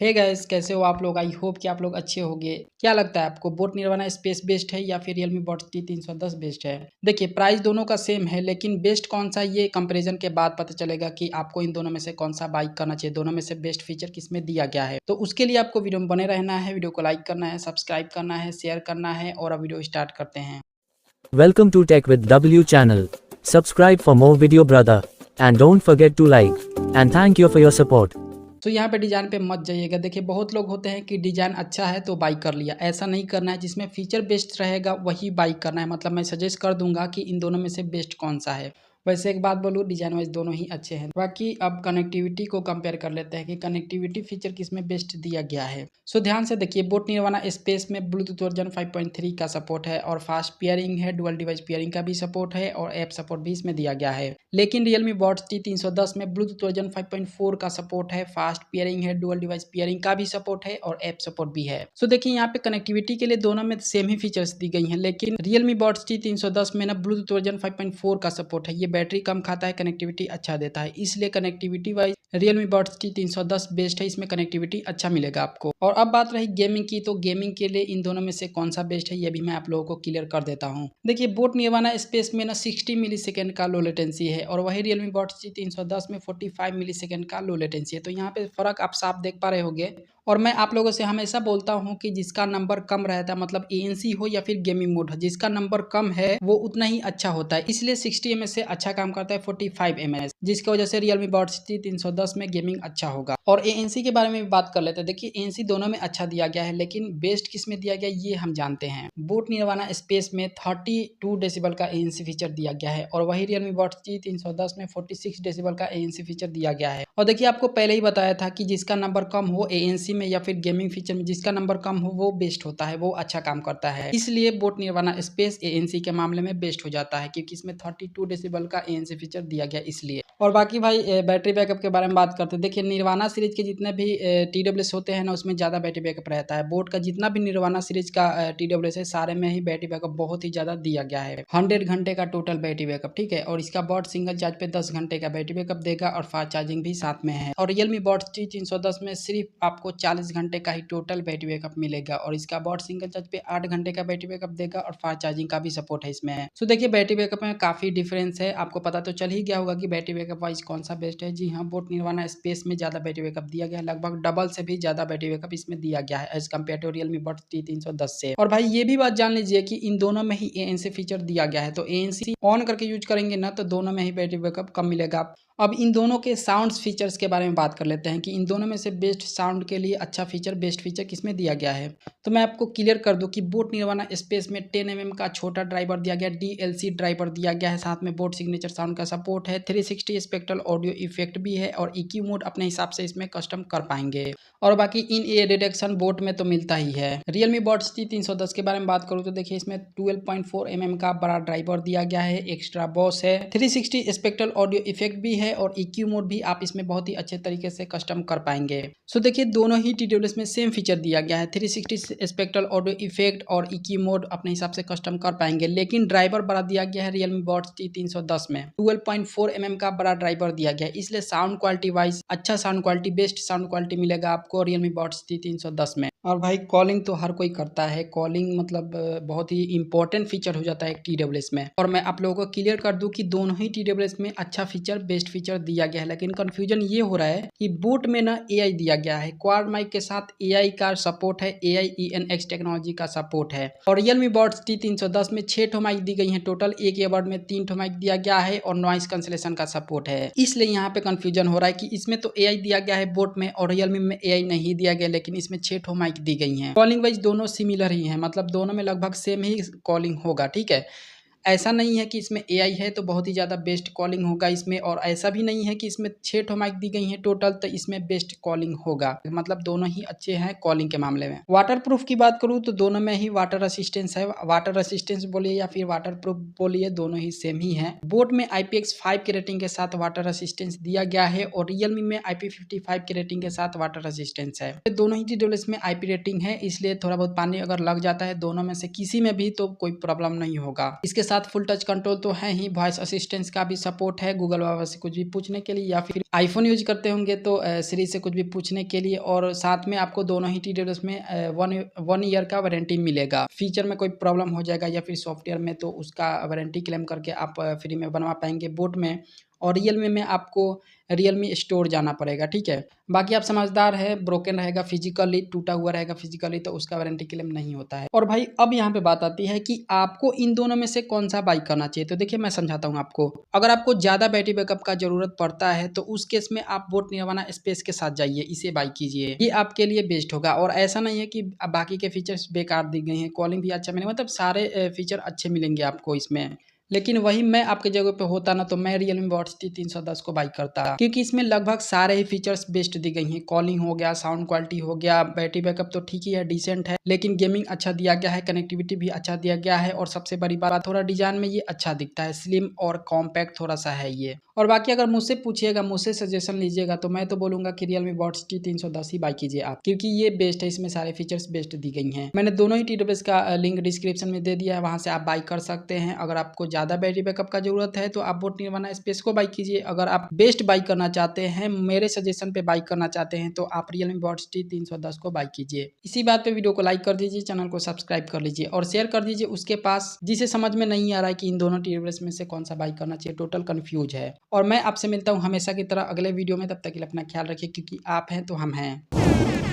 Hey guys, कैसे हो आप लोग। आई होप कि आप लोग अच्छे होंगे। क्या लगता है आपको, बोट निर्वाणा स्पेस बेस्ट है या फिर रियलमी बॉट T310 बेस्ट है? देखिए, प्राइस दोनों का सेम है, लेकिन बेस्ट कौन सा ये कंपैरिजन के बाद पता चलेगा कि आपको इन दोनों में से कौन सा बाइक करना चाहिए, दोनों में से बेस्ट फीचर किसमें दिया गया है। तो उसके लिए आपको वीडियो में बने रहना है, वीडियो को लाइक करना है, सब्सक्राइब करना है, शेयर करना है और अब वीडियो स्टार्ट करते हैं। Welcome to Tech with W channel. Subscribe for more video brother. And don't forget to like. And thank you for your support. तो यहाँ पे डिज़ाइन पे मत जाइएगा। देखिए, बहुत लोग होते हैं कि डिज़ाइन अच्छा है तो बाई कर लिया। ऐसा नहीं करना है, जिसमें फीचर बेस्ट रहेगा वही बाई करना है। मतलब मैं सजेस्ट कर दूंगा कि इन दोनों में से बेस्ट कौन सा है। वैसे एक बात बोलूँ, डिज़ाइन वाइज दोनों ही अच्छे हैं। बाकी अब कनेक्टिविटी को कंपेयर कर लेते हैं कि कनेक्टिविटी फीचर किसमें बेस्ट दिया गया है। सो ध्यान से देखिए, बोट निर्वाणा स्पेस में ब्लूटूथ वर्जन 5.3 का सपोर्ट है और फास्ट पेयरिंग है, डुअल डिवाइस पेयरिंग का भी सपोर्ट है और ऐप सपोर्ट भी इसमें दिया गया है। लेकिन रियलमी बॉट T310 में ब्लूटूथ वर्जन 5.4 का सपोर्ट है, फास्ट पेयरिंग है, डुअल डिवाइस पेयरिंग का भी सपोर्ट है और ऐप सपोर्ट भी है। सो देखिए, यहाँ पे कनेक्टिविटी के लिए दोनों में सेम ही फीचर्स दी गई हैं, लेकिन रियलमी बॉट T310 में ना ब्लूटूथ वर्जन 5.4 का सपोर्ट है। ये बैटरी कम खाता है, कनेक्टिविटी अच्छा देता है, इसलिए connectivity wise Realme bot T310 best है। इसमें कनेक्टिविटी अच्छा मिलेगा आपको। और अब बात रही गेमिंग की, तो गेमिंग के लिए इन दोनों में से कौन सा बेस्ट है ये भी मैं आप लोगों को क्लियर कर देता हूँ। देखिए, बोट निर्वाणा स्पेस में ना 60 मिली सेकेंड का लो लेटेंसी है और वही रियलमी बॉट T310 में 45 मिली सेकेंड का लो लेटेंसी है। तो यहाँ पे फर्क आप साफ देख पा रहे होंगे। और मैं आप लोगों से हमेशा बोलता हूँ कि जिसका नंबर कम रहता है, मतलब ANC हो या फिर गेमिंग मोड हो, जिसका नंबर कम है वो उतना ही अच्छा होता है। इसलिए 60 ms से अच्छा काम करता है 45 ms, जिसकी वजह से रियलमी बॉट T310 में गेमिंग अच्छा होगा। और ANC के बारे में भी बात कर लेते हैं। देखिए, ANC दोनों में अच्छा दिया गया है, लेकिन बेस्ट किस में दिया गया ये हम जानते हैं। बोट निर्वाणा स्पेस में 32 डेसिबल का ANC फीचर दिया गया है और वही रियलमी बॉट T310 में 46 डेसिबल का ANC फीचर दिया गया है। और देखिए, आपको पहले ही बताया था कि जिसका नंबर कम हो ANC में या फिर गेमिंग फीचर में, जिसका नंबर कम हो वो बेस्ट होता है, वो अच्छा काम करता है। इसलिए बोट निर्वाणा स्पेस ANC के मामले में बेस्ट हो जाता है, क्योंकि इसमें 32 डेसिबल का ANC फीचर दिया गया इसलिए। और बाकी भाई बैटरी बैकअप के बारे में बात करते हैं। देखिए, निर्वाणा सीरीज के जितने भी TWS होते हैं ना, उसमें ज़्यादा बैटरी बैकअप रहता है। बोट का जितना भी निर्वाणा सीरीज का TWS है, सारे में ही बैटरी बैकअप बहुत ही ज़्यादा दिया गया है। 100 घंटे का टोटल बैटरी बैकअप, ठीक है। और इसका बॉट सिंगल चार्ज पे 10 घंटे का बैटरी बैकअप देगा और फास्ट चार्जिंग भी साथ में है। और रियलमी बॉट T310 में सिर्फ आपको 40 घंटे का ही टोटल बैटरी बैकअप मिलेगा और इसका बॉट सिंगल चार्ज पे 8 घंटे का बैटरी बैकअप देगा और फास्ट चार्जिंग का भी सपोर्ट है इसमें। सो देखिए, बैटरी बैकअप में काफी डिफरेंस है। आपको पता तो चल ही गया होगा कि बैटरी बैकअप वाइज कौन सा बेस्ट है। जी हाँ, बोट निर्वाणा स्पेस में ज्यादा बैटरी बैकअप दिया गया है, लगभग डबल से भी ज्यादा बैटरी बैकअप इसमें दिया गया है as compared to Realme bot T310 से। और भाई ये भी बात जान लीजिए कि इन दोनों में ही ANC फीचर दिया गया है, तो ANC ऑन करके यूज करेंगे ना तो दोनों में ही बैटरी बैकअप कम मिलेगा। अब इन दोनों के साउंड फीचर्स के बारे में बात कर लेते हैं कि इन दोनों में से बेस्ट साउंड के लिए अच्छा फीचर, बेस्ट फीचर किसमें दिया गया है। तो मैं आपको क्लियर कर दूं कि बोट निर्वाणा स्पेस में 10 mm का छोटा ड्राइवर दिया गया, DLC ड्राइवर दिया गया है, साथ में बोट सिग्नेचर साउंड का सपोर्ट है, 360 स्पेक्ट्रल ऑडियो इफेक्ट भी है और EQ मोड अपने हिसाब से इसमें कस्टम कर पाएंगे। और बाकी इन एयर डिटेक्शन बोट में तो मिलता ही है। रियलमी बॉट T310 के बारे में बात करूँ तो देखिए, इसमें 12.4 mm का बड़ा ड्राइवर दिया गया है, एक्स्ट्रा बॉस है, 360 स्पेक्ट्रल ऑडियो इफेक्ट भी है और EQ मोड भी आप इसमें बहुत ही अच्छे तरीके से कस्टम कर पाएंगे। सो देखिए, दोनों ही TWS में सेम फीचर दिया गया है, 360 स्पेक्ट्रल ऑडियो इफेक्ट और EQ मोड अपने हिसाब से कस्टम कर पाएंगे। लेकिन ड्राइवर बड़ा दिया गया है रियलमी बॉट T310 में, 12.4 mm का बड़ा ड्राइवर दिया गया है, इसलिए साउंड क्वालिटी वाइज अच्छा sound quality, best sound quality मिलेगा आपको रियलमी बॉट T310 में। और भाई कॉलिंग तो हर कोई करता है, कॉलिंग मतलब बहुत ही इंपॉर्टेंट फीचर हो जाता है TWS में। और मैं आप लोगों को क्लियर कर दूं कि दोनों ही TWS में अच्छा फीचर, बेस्ट फीचर दिया गया है, लेकिन कंफ्यूजन ये हो रहा है कि बोट में ना AI दिया गया है, क्वाड माइक के साथ AI का सपोर्ट है, AI ENX टेक्नोलॉजी का सपोर्ट है। और रियलमी बॉट T310 में 6 ठो माइक दी गई है टोटल, एक ईयरबड में 3 ठो माइक दिया गया है और नॉइस कैंसिलेशन का सपोर्ट है। इसलिए यहाँ पे कंफ्यूजन हो रहा है कि इसमें तो AI दिया गया है बोट में और रियलमी में AI नहीं दिया गया, लेकिन इसमें 6 ठो माइक दी गई हैं। कॉलिंग वाइज दोनों सिमिलर ही हैं, मतलब दोनों में लगभग सेम ही कॉलिंग होगा, ठीक है। ऐसा नहीं है कि इसमें AI है तो बहुत ही ज़्यादा बेस्ट कॉलिंग होगा इसमें, और ऐसा भी नहीं है कि इसमें 6 ठो माइक दी गई हैं टोटल तो इसमें बेस्ट कॉलिंग होगा। मतलब दोनों ही अच्छे हैं कॉलिंग के मामले में। वाटर प्रूफ की बात करूँ तो दोनों में ही वाटर रेसिस्टेंस है, वाटर रेसिस्टेंस बोलिए या फिर वाटर प्रूफ बोलिए, दोनों ही सेम ही है। बोट में IPX5 के रेटिंग के साथ वाटर रेसिस्टेंस दिया गया है और रियलमी में IP55 के रेटिंग के साथ वाटर रेसिस्टेंस है। दोनों ही TWS में IP रेटिंग है, इसलिए थोड़ा बहुत पानी अगर लग जाता है दोनों में से किसी में भी तो कोई प्रॉब्लम नहीं होगा। इसके साथ फुल टच कंट्रोल तो है ही, वॉइस असिस्टेंस का भी सपोर्ट है गूगल बाबा से कुछ भी पूछने के लिए, या फिर आईफोन यूज करते होंगे तो सीरी से कुछ भी पूछने के लिए। और साथ में आपको दोनों ही TWS में 1 ईयर का वारंटी मिलेगा। फीचर में कोई प्रॉब्लम हो जाएगा या फिर सॉफ्टवेयर में तो उसका वारंटी क्लेम करके आप फ्री में बनवा पाएंगे बोट में। और रियलमी में आपको रियलमी स्टोर जाना पड़ेगा, ठीक है। बाकी आप समझदार है, ब्रोकन रहेगा फिजिकली, टूटा हुआ रहेगा फिजिकली तो उसका वारंटी क्लेम नहीं होता है। और भाई अब यहाँ पे बात आती है कि आपको इन दोनों में से कौन सा बाइक करना चाहिए। तो देखिए मैं समझाता हूँ आपको। अगर आपको ज़्यादा बैटरी बैकअप का जरूरत पड़ता है तो उस केस में आप बोट निर्वाणा स्पेस के साथ जाइए, इसे बाई कीजिए, ये आपके लिए बेस्ट होगा। और ऐसा नहीं है कि बाकी के फीचर्स बेकार दी गई हैं, कॉलिंग भी अच्छा मिलेगा, मतलब सारे फीचर अच्छे मिलेंगे आपको इसमें। लेकिन वही मैं आपके जगह पे होता ना तो मैं रियलमी बड्स T310 को बाई करता, क्योंकि इसमें लगभग सारे ही फीचर्स बेस्ट दी गई हैं। कॉलिंग हो गया, साउंड क्वालिटी हो गया, बैटरी बैकअप तो ठीक ही है, डिसेंट है, लेकिन गेमिंग अच्छा दिया गया है, कनेक्टिविटी भी अच्छा दिया गया है। और सबसे बड़ी बात, थोड़ा डिजाइन में ये अच्छा दिखता है, स्लिम और कॉम्पैक्ट थोड़ा सा है ये। और बाकी अगर मुझसे पूछिएगा, मुझसे सजेशन लीजिएगा तो मैं तो बोलूंगा कि Realme buds T310 he by कीजिए आप, क्योंकि ये बेस्ट है, इसमें सारे फीचर्स बेस्ट दी गई हैं। मैंने दोनों ही TWS का लिंक डिस्क्रिप्शन में दे दिया है, वहां से आप बाई कर सकते हैं। अगर आपको ज्यादा बैटरी बैकअप का जरूरत है तो आप बोट निर्वाणा स्पेस को बाई कीजिए। अगर आप बेस्ट बाई करना चाहते हैं, मेरे सजेशन पे बाई करना चाहते हैं, तो आप रियलमी बड्स T310 को बाई कीजिए। इसी बात पे वीडियो को लाइक कर दीजिए, चैनल को सब्सक्राइब कर लीजिए और शेयर कर दीजिए उसके पास जिसे समझ में नहीं आ रहा है कि इन दोनों TWS में से कौन सा बाई करना चाहिए, टोटल कंफ्यूज है। और मैं आपसे मिलता हूँ हमेशा की तरह अगले वीडियो में, तब तक के लिए अपना ख्याल रखिए, क्योंकि आप हैं तो हम हैं।